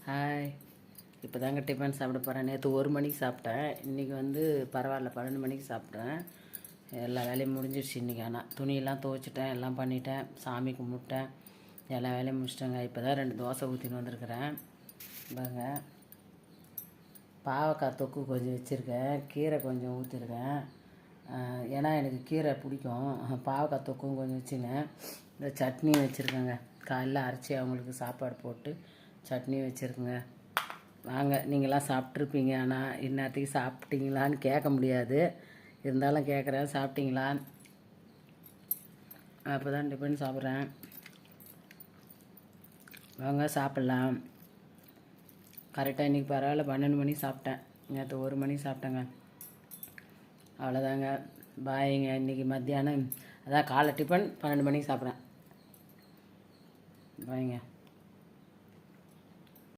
Hi. இப்போ தாங்க tiffin சாப்பிட போகிறேன். நேற்று 1 மணிக்கு சாப்பிட்டேன். இன்றைக்கி வந்து பரவாயில்ல 12 மணிக்கு சாப்பிட்டேன். எல்லா வேலையும் முடிஞ்சிடுச்சு இன்றைக்கி. ஆனால் துணியெல்லாம் துவைச்சிட்டேன், எல்லாம் பண்ணிட்டேன், சாமி கும்பிட்டேன், எல்லா வேலையும் முடிச்சிட்டேங்க. இப்போ தான் 2 தோசை ஊற்றின்னு வந்திருக்கிறேன். பாருங்க, பாவக்காய் தொக்கு கொஞ்சம் வச்சுருக்கேன், கீரை கொஞ்சம் ஊற்றிருக்கேன். ஏன்னா எனக்கு கீரை பிடிக்கும். பாவக்காய் தொக்கும் கொஞ்சம் வச்சுனேன். இந்த சட்னி வச்சுருக்கேங்க. காலைல அரைச்சி அவங்களுக்கு சாப்பாடு போட்டு சட்னி வச்சுருக்குங்க. வாங்க, நீங்களாம் சாப்பிட்ருப்பீங்க. ஆனால் இன்னத்துக்கு சாப்பிட்டீங்களான்னு கேட்க முடியாது, இருந்தாலும் கேட்குறேன், சாப்பிட்டீங்களா? அப்போ தான் டிஃபன் சாப்பிட்றேன். வாங்க சாப்பிட்லாம். கரெக்டாக இன்றைக்கி பரவாயில்ல 12 மணிக்கு சாப்பிட்டேன். நேற்று 1 மணிக்கு சாப்பிட்டேங்க. அவ்வளோதாங்க. பாய்ங்க. இன்றைக்கி மத்தியானம் அதான் காலை டிஃபன் 12 மணிக்கு சாப்பிட்றேன். பாய்ங்க.